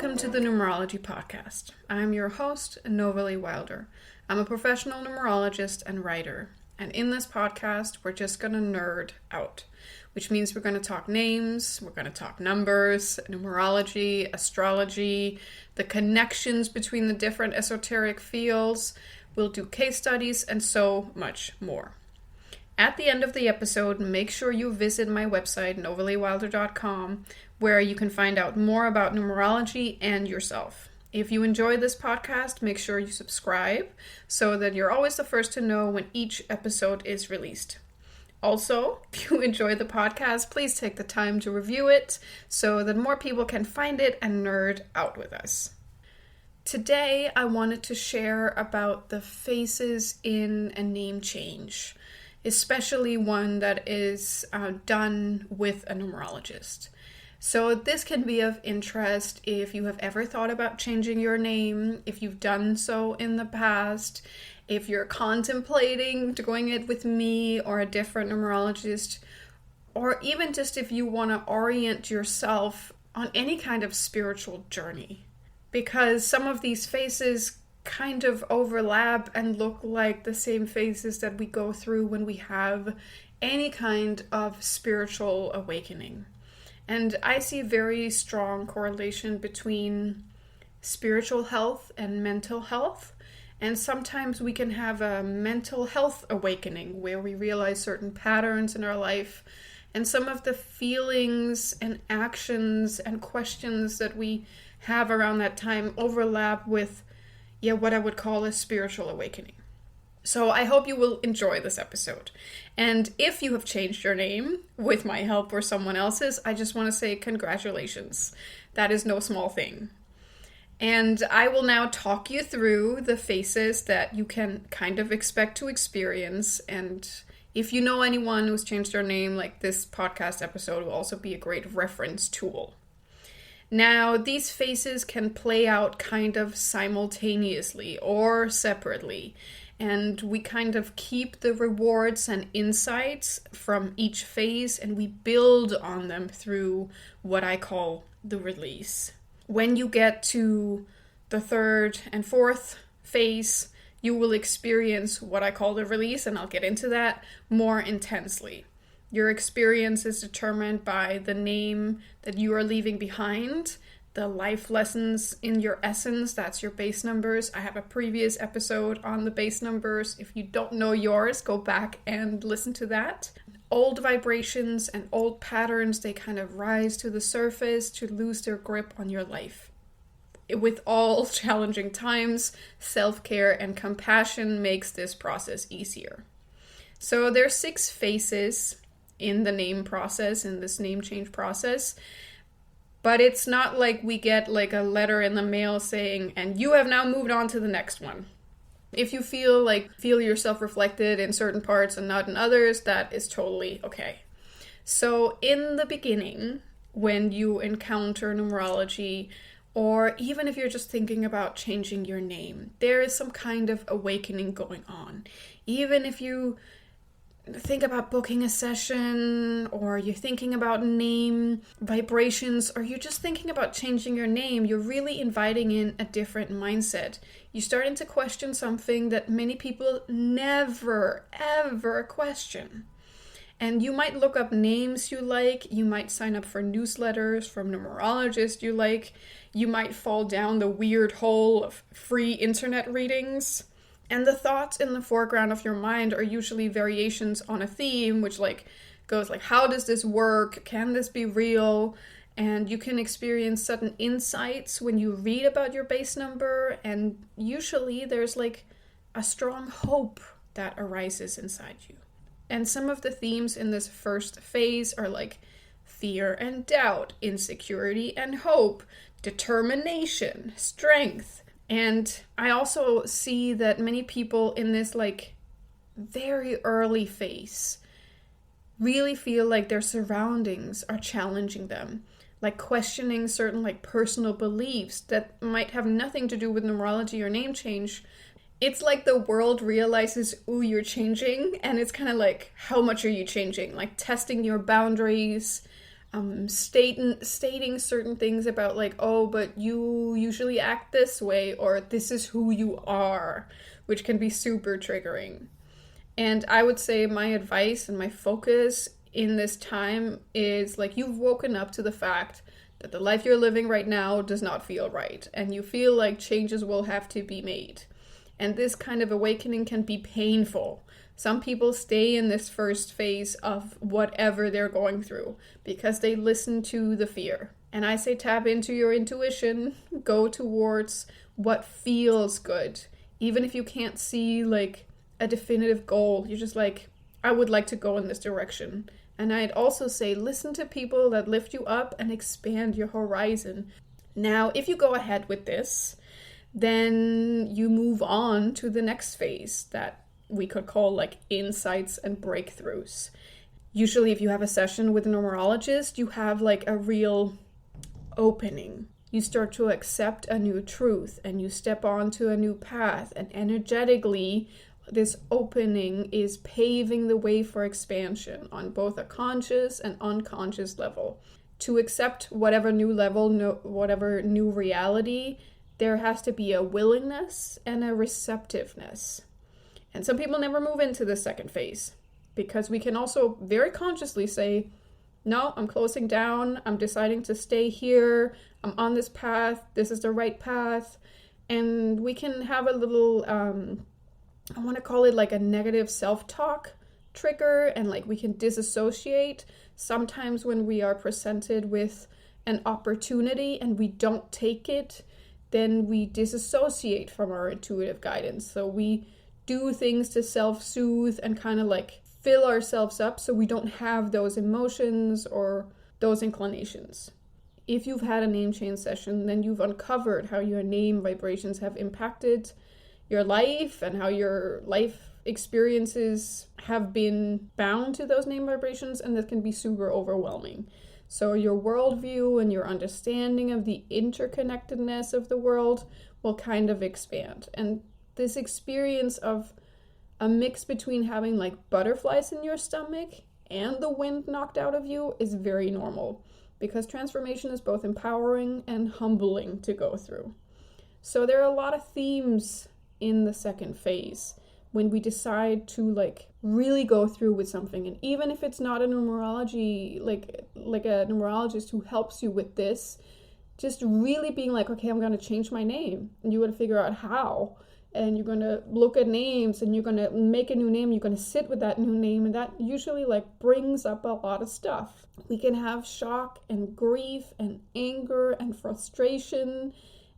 Welcome to the Numerology podcast. I'm your host, Novalee Wilder. I'm a professional numerologist and writer. And in this podcast, we're just going to nerd out, which means we're going to talk names, we're going to talk numbers, numerology, astrology, the connections between the different esoteric fields. We'll do case studies and so much more. At the end of the episode, make sure you visit my website, novaleewilder.com, where you can find out more about numerology and yourself. If you enjoy this podcast, make sure you subscribe so that you're always the first to know when each episode is released. Also, if you enjoy the podcast, please take the time to review it so that more people can find it and nerd out with us. Today, I wanted to share about the phases in a name change, especially one that is done with a numerologist. So this can be of interest if you have ever thought about changing your name, if you've done so in the past, if you're contemplating doing it with me or a different numerologist, or even just if you want to orient yourself on any kind of spiritual journey. Because some of these phases kind of overlap and look like the same phases that we go through when we have any kind of spiritual awakening. And I see a very strong correlation between spiritual health and mental health. And sometimes we can have a mental health awakening where we realize certain patterns in our life and some of the feelings and actions and questions that we have around that time overlap with what I would call a spiritual awakening. So I hope you will enjoy this episode. And if you have changed your name with my help or someone else's, I just want to say congratulations. That is no small thing. And I will now talk you through the phases that you can kind of expect to experience. And if you know anyone who's changed their name, like this podcast episode will also be a great reference tool. Now, these phases can play out kind of simultaneously or separately. And we kind of keep the rewards and insights from each phase and we build on them through what I call the release. When you get to the third and fourth phase, you will experience what I call the release, and I'll get into that more intensely. Your experience is determined by the name that you are leaving behind, the life lessons in your essence, that's your base numbers. I have a previous episode on the base numbers. If you don't know yours, go back and listen to that. Old vibrations and old patterns, they kind of rise to the surface to lose their grip on your life. With all challenging times, self-care and compassion makes this process easier. So there's 6 phases in the name process, in this name change process. But it's not like we get like a letter in the mail saying, and you have now moved on to the next one. If you feel yourself reflected in certain parts and not in others, that is totally okay. So in the beginning, when you encounter numerology, or even if you're just thinking about changing your name, there is some kind of awakening going on. Even if you think about booking a session, or you're thinking about name vibrations, or you're just thinking about changing your name, you're really inviting in a different mindset. You're starting to question something that many people never, ever question. And you might look up names you like, you might sign up for newsletters from numerologists you like, you might fall down the weird hole of free internet readings. And the thoughts in the foreground of your mind are usually variations on a theme, which goes like, how does this work? Can this be real? And you can experience sudden insights when you read about your base number. And usually there's a strong hope that arises inside you. And some of the themes in this first phase are fear and doubt, insecurity and hope, determination, strength. And I also see that many people in this very early phase really feel like their surroundings are challenging them, questioning certain personal beliefs that might have nothing to do with numerology or name change. It's like the world realizes, ooh, you're changing, and it's kind of how much are you changing? Testing your boundaries, stating certain things about like, oh, but you usually act this way, or this is who you are, which can be super triggering. And I would say my advice and my focus in this time is like, you've woken up to the fact that the life you're living right now does not feel right, and you feel like changes will have to be made. And this kind of awakening can be painful. Some people stay in this first phase of whatever they're going through because they listen to the fear. And I say tap into your intuition, go towards what feels good. Even if you can't see like a definitive goal, you're just like, I would like to go in this direction. And I'd also say listen to people that lift you up and expand your horizon. Now, if you go ahead with this, then you move on to the next phase that we could call like insights and breakthroughs. Usually if you have a session with a numerologist, you have like a real opening. You start to accept a new truth and you step onto a new path, and energetically this opening is paving the way for expansion on both a conscious and unconscious level. To accept whatever new level, whatever new reality, there has to be a willingness and a receptiveness. And some people never move into the second phase because we can also very consciously say, no, I'm closing down. I'm deciding to stay here. I'm on this path. This is the right path. And we can have a little, I want to call it like a negative self-talk trigger, and like we can disassociate. Sometimes when we are presented with an opportunity and we don't take it, then we disassociate from our intuitive guidance. So we do things to self-soothe and kind of like fill ourselves up so we don't have those emotions or those inclinations. If you've had a name change session, then you've uncovered how your name vibrations have impacted your life and how your life experiences have been bound to those name vibrations, and that can be super overwhelming. So your worldview and your understanding of the interconnectedness of the world will kind of expand. And this experience of a mix between having like butterflies in your stomach and the wind knocked out of you is very normal, because transformation is both empowering and humbling to go through. So there are a lot of themes in the second phase when we decide to like really go through with something. And even if it's not a numerology, like a numerologist who helps you with this, just really being like, okay, I'm going to change my name. And you got to figure out how. And you're going to look at names and you're going to make a new name. You're going to sit with that new name. And that usually like brings up a lot of stuff. We can have shock and grief and anger and frustration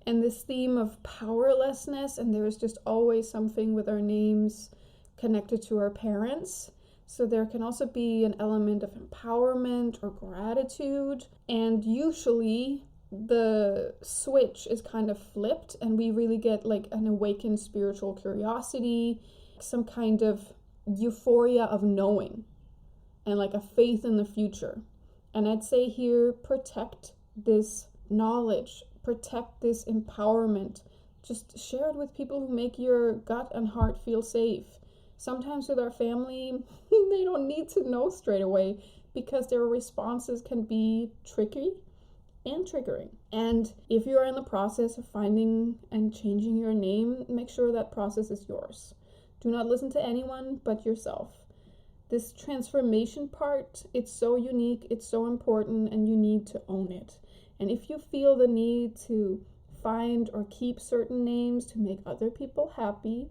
and this theme of powerlessness. And there's just always something with our names connected to our parents. So there can also be an element of empowerment or gratitude. And usually the switch is kind of flipped and we really get like an awakened spiritual curiosity, some kind of euphoria of knowing, and like a faith in the future. And I'd say here, protect this knowledge, protect this empowerment. Just share it with people who make your gut and heart feel safe. Sometimes with our family, they don't need to know straight away because their responses can be tricky and triggering. And if you're in the process of finding and changing your name, make sure that process is yours. Do not listen to anyone but yourself. This transformation part, it's so unique, it's so important, and you need to own it. And if you feel the need to find or keep certain names to make other people happy,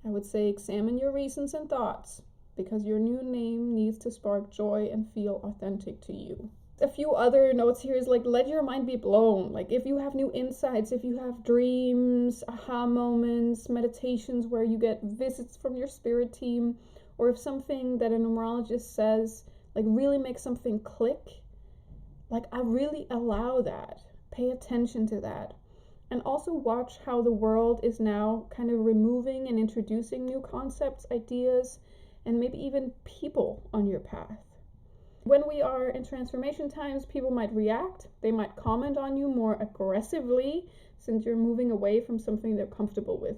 I would say examine your reasons and thoughts, because your new name needs to spark joy and feel authentic to you. A few other notes here is like, let your mind be blown. Like if you have new insights, if you have dreams, aha moments, meditations where you get visits from your spirit team, or if something that a numerologist says like really makes something click, like I really allow that. Pay attention to that. And also watch how the world is now kind of removing and introducing new concepts, ideas, and maybe even people on your path. When we are in transformation times, people might react. They might comment on you more aggressively since you're moving away from something they're comfortable with.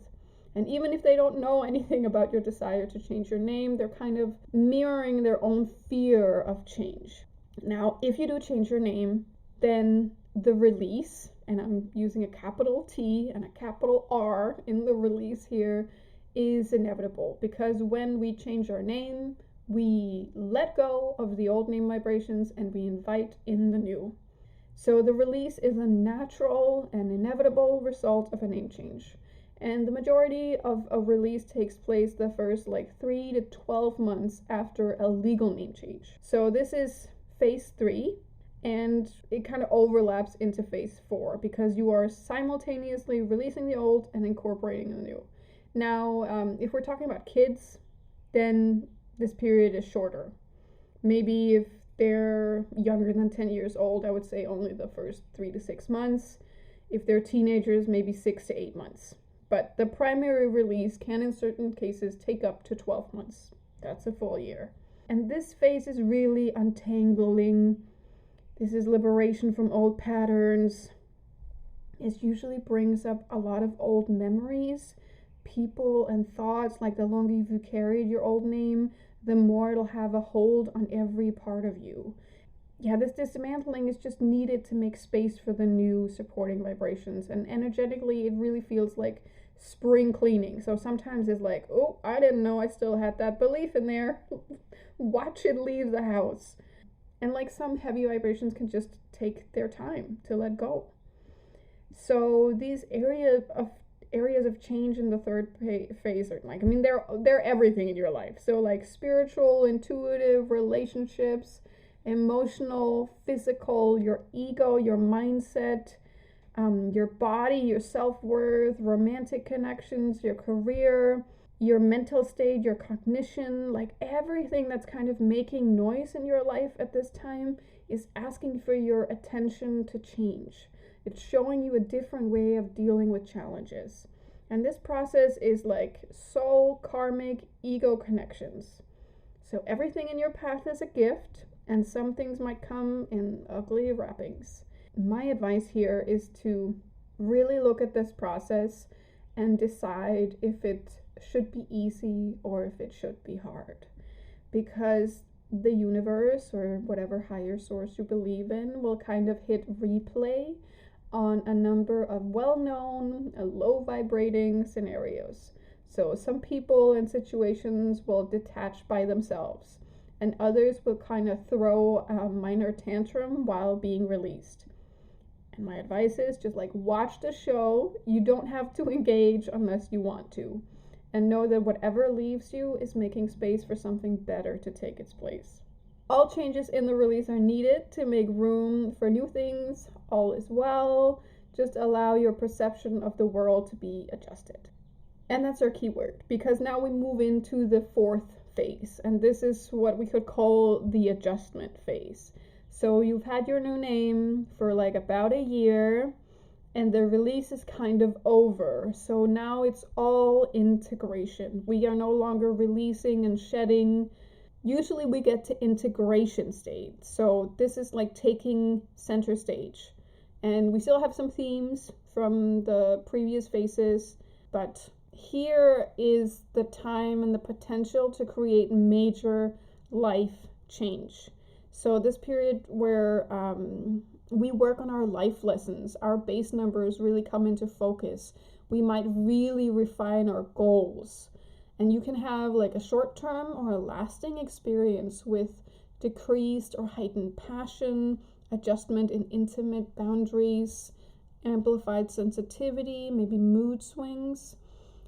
And even if they don't know anything about your desire to change your name, they're kind of mirroring their own fear of change. Now, if you do change your name, then the release, and I'm using a capital T and a capital R in the release here, is inevitable, because when we change our name, we let go of the old name vibrations and we invite in the new. So the release is a natural and inevitable result of a name change. And the majority of a release takes place the first 3 to 12 months after a legal name change. So this is phase 3, and it kind of overlaps into phase 4 because you are simultaneously releasing the old and incorporating the new. Now, if we're talking about kids, then this period is shorter. Maybe if they're younger than 10 years old, I would say only the first 3 to 6 months. If they're teenagers, maybe 6 to 8 months. But the primary release can, in certain cases, take up to 12 months. That's a full year. And this phase is really untangling. This is liberation from old patterns. It usually brings up a lot of old memories, people, and thoughts. Like, the longer you've carried your old name, the more it'll have a hold on every part of you. Yeah, this dismantling is just needed to make space for the new supporting vibrations. And energetically, it really feels like spring cleaning. So sometimes it's like, oh, I didn't know I still had that belief in there. Watch it leave the house. And some heavy vibrations can just take their time to let go. So these areas of change in the third phase are they're everything in your life. So spiritual, intuitive, relationships, emotional, physical, your ego, your mindset, your body, your self-worth, romantic connections, your career, your mental state, your cognition, everything that's kind of making noise in your life at this time is asking for your attention to change. It's showing you a different way of dealing with challenges. And this process is soul, karmic, ego connections. So everything in your path is a gift, and some things might come in ugly wrappings. My advice here is to really look at this process and decide if it should be easy or if it should be hard. Because the universe, or whatever higher source you believe in, will kind of hit replay on a number of well-known, low-vibrating scenarios. So some people and situations will detach by themselves, and others will kind of throw a minor tantrum while being released. And my advice is just watch the show. You don't have to engage unless you want to. And know that whatever leaves you is making space for something better to take its place. All changes in the release are needed to make room for new things. All is well. Just allow your perception of the world to be adjusted. And that's our keyword, because now we move into the fourth phase. And this is what we could call the adjustment phase. So you've had your new name for about a year, and the release is kind of over. So now it's all integration. We are no longer releasing and shedding. Usually we get to integration state. So this is taking center stage. And we still have some themes from the previous phases, but here is the time and the potential to create major life change. So this period where we work on our life lessons, our base numbers really come into focus. We might really refine our goals. And you can have a short-term or a lasting experience with decreased or heightened passion, adjustment in intimate boundaries, amplified sensitivity, maybe mood swings.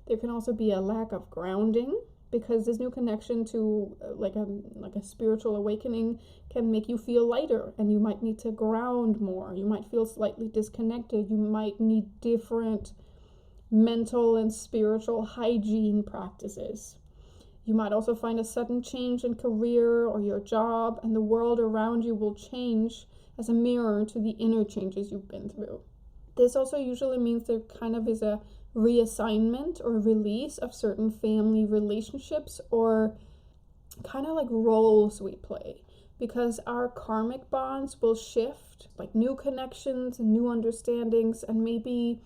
There can also be a lack of grounding, because this new connection to a spiritual awakening can make you feel lighter, and you might need to ground more. You might feel slightly disconnected. You might need different mental and spiritual hygiene practices. You might also find a sudden change in career or your job, and the world around you will change as a mirror to the inner changes you've been through. This also usually means there kind of is a reassignment or release of certain family relationships, or kind of roles we play, because our karmic bonds will shift, new connections and new understandings. And maybe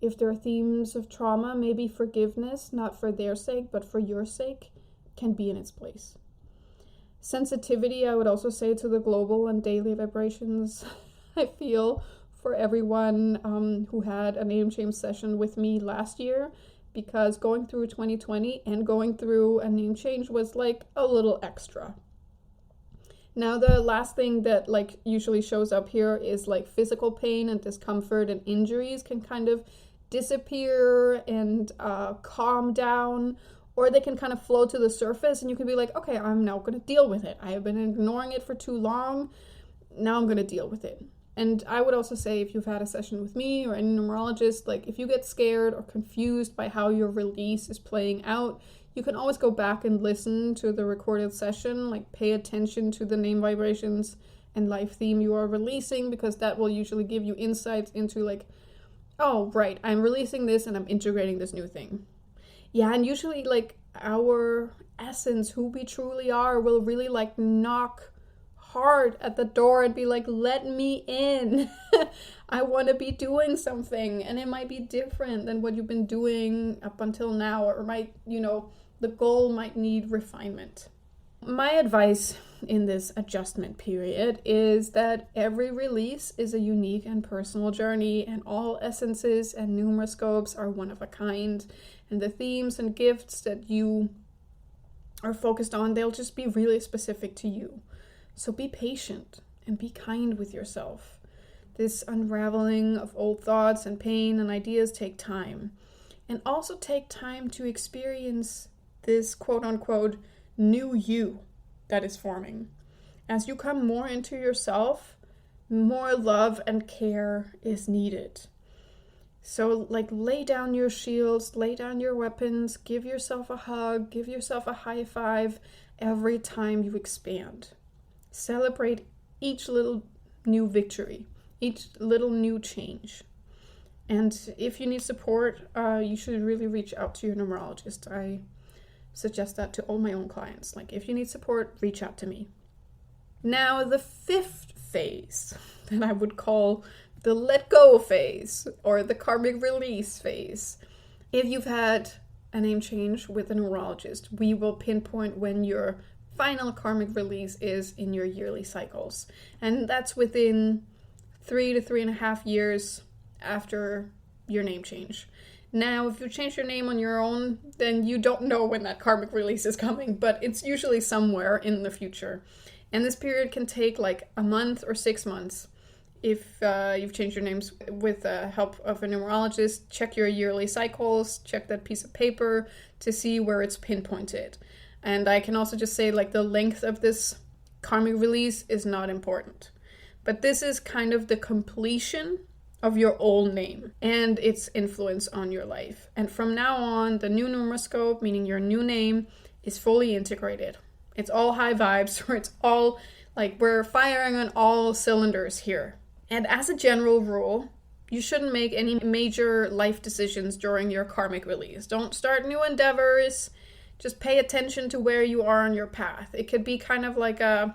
if there are themes of trauma, maybe forgiveness, not for their sake but for your sake, can be in its place. Sensitivity, I would also say, to the global and daily vibrations. I feel for everyone who had a name change session with me last year, because going through 2020 and going through a name change was like a little extra. Now, the last thing that like usually shows up here is like physical pain and discomfort, and injuries can kind of disappear and calm down, or they can kind of flow to the surface, and you can be like, okay, I'm now going to deal with it. I have been ignoring it for too long. Now I'm going to deal with it. And I would also say, if you've had a session with me or any numerologist, like if you get scared or confused by how your release is playing out, you can always go back and listen to the recorded session, like pay attention to the name vibrations and life theme you are releasing, because that will usually give you insights into like, oh, right, I'm releasing this and I'm integrating this new thing. Yeah, and usually like our essence, who we truly are, will really like knock hard at the door and be like, let me in. I want to be doing something, and it might be different than what you've been doing up until now, or might, the goal might need refinement. My advice in this adjustment period is that every release is a unique and personal journey, and all essences and numeroscopes are one of a kind, and the themes and gifts that you are focused on, they'll just be really specific to you. So be patient and be kind with yourself. This unraveling of old thoughts and pain and ideas take time. And also take time to experience this quote-unquote new you that is forming. As you come more into yourself, more love and care is needed. So like lay down your shields, lay down your weapons, give yourself a hug, give yourself a high five every time you expand. Celebrate each little new victory, each little new change. And if you need support, you should really reach out to your numerologist. I suggest that to all my own clients. Like, if you need support, reach out to me. Now, the fifth phase that I would call the let go phase, or the karmic release phase. If you've had a name change with a numerologist, we will pinpoint when your final karmic release is in your yearly cycles. And that's within 3 to 3.5 years after your name change. Now, if you change your name on your own, then you don't know when that karmic release is coming, but it's usually somewhere in the future. And this period can take like a month or 6 months. If you've changed your names with the help of a numerologist, check your yearly cycles, check that piece of paper to see where it's pinpointed. And I can also just say, like, the length of this karmic release is not important. But this is kind of the completion of your old name and its influence on your life. And from now on, the new numeroscope, meaning your new name, is fully integrated. It's all high vibes, or it's all like we're firing on all cylinders here. And as a general rule, you shouldn't make any major life decisions during your karmic release. Don't start new endeavors. Just pay attention to where you are on your path. It could be kind of like a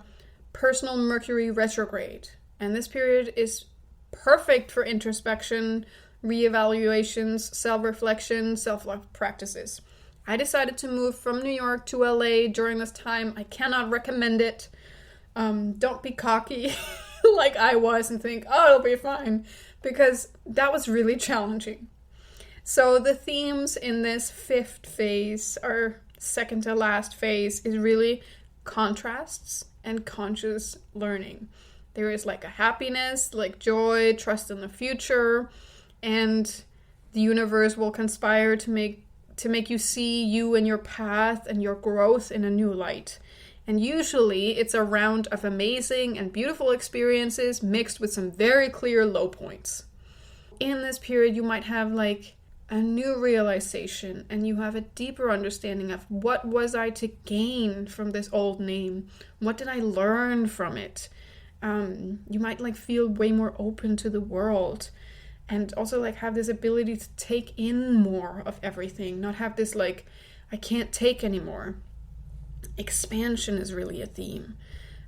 personal Mercury retrograde. And this period is perfect for introspection, reevaluations, self-reflection, self-love practices. I decided to move from New York to LA during this time. I cannot recommend it. Don't be cocky like I was and think, oh, it'll be fine, because that was really challenging. So the themes in this fifth phase, or second to last phase, is really contrasts and conscious learning. There is like a happiness, like joy, trust in the future, and the universe will conspire to make you see you and your path and your growth in a new light. And usually it's a round of amazing and beautiful experiences mixed with some very clear low points. In this period, you might have like a new realization, and you have a deeper understanding of what was I to gain from this old name? What did I learn from it? You might like feel way more open to the world, and also like have this ability to take in more of everything, not have this like, I can't take anymore. Expansion is really a theme.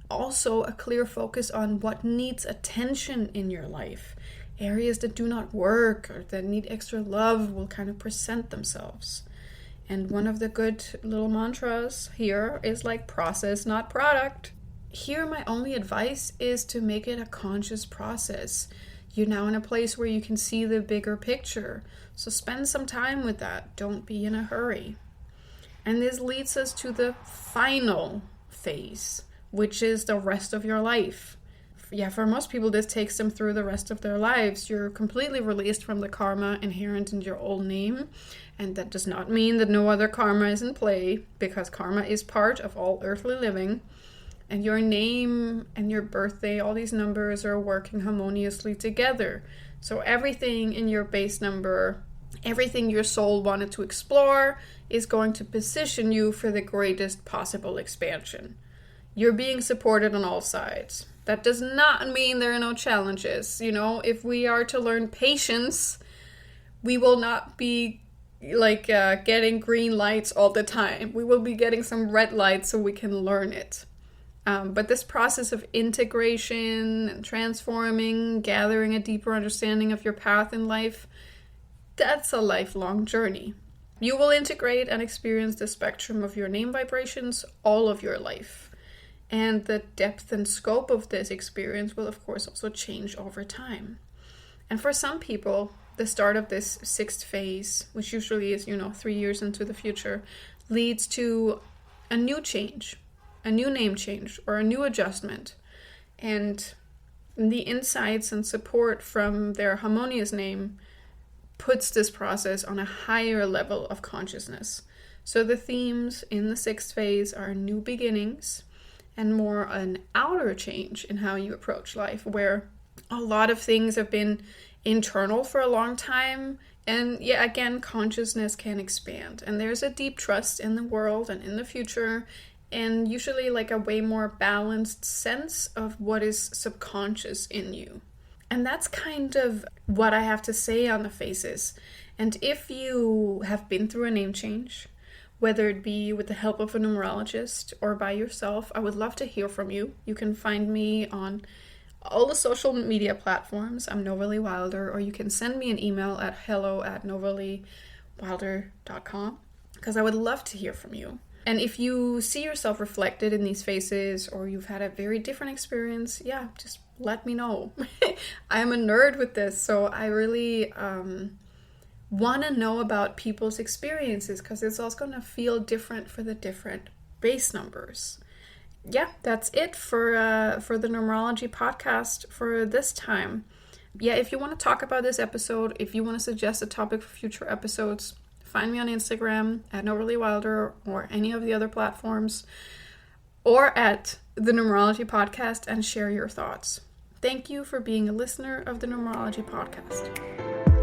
Also, a clear focus on what needs attention in your life. Areas that do not work or that need extra love will kind of present themselves. And one of the good little mantras here is like process, not product. Here, my only advice is to make it a conscious process. You're now in a place where you can see the bigger picture. So spend some time with that. Don't be in a hurry. And this leads us to the final phase, which is the rest of your life. Yeah, for most people, this takes them through the rest of their lives. You're completely released from the karma inherent in your old name. And that does not mean that no other karma is in play, because karma is part of all earthly living. And your name and your birthday, all these numbers are working harmoniously together. So everything in your base number, everything your soul wanted to explore, is going to position you for the greatest possible expansion. You're being supported on all sides. That does not mean there are no challenges. If we are to learn patience, we will not be getting green lights all the time. We will be getting some red lights so we can learn it. But this process of integration and transforming, gathering a deeper understanding of your path in life, that's a lifelong journey. You will integrate and experience the spectrum of your name vibrations all of your life. And the depth and scope of this experience will, of course, also change over time. And for some people, the start of this 6th phase, which usually is, 3 years into the future, leads to a new change, a new name change, or a new adjustment. And the insights and support from their harmonious name puts this process on a higher level of consciousness. So the themes in the 6th phase are new beginnings and more an outer change in how you approach life, where a lot of things have been internal for a long time. And again, consciousness can expand. And there's a deep trust in the world and in the future, and usually a way more balanced sense of what is subconscious in you. And that's kind of what I have to say on the phases. And if you have been through a name change, whether it be with the help of a numerologist or by yourself, I would love to hear from you. You can find me on all the social media platforms. I'm Novalee Wilder, or you can send me an email at hello@novaleewilder.com, because I would love to hear from you. And if you see yourself reflected in these phases, or you've had a very different experience, just let me know. I'm a nerd with this, so I really want to know about people's experiences, because it's also going to feel different for the different base numbers. That's it for the Numerology podcast for this time. If you want to talk about this episode, if you want to suggest a topic for future episodes, find me on Instagram at Novalee Wilder, or any of the other platforms, or at the Numerology podcast, and share your thoughts. Thank you for being a listener of the Numerology podcast.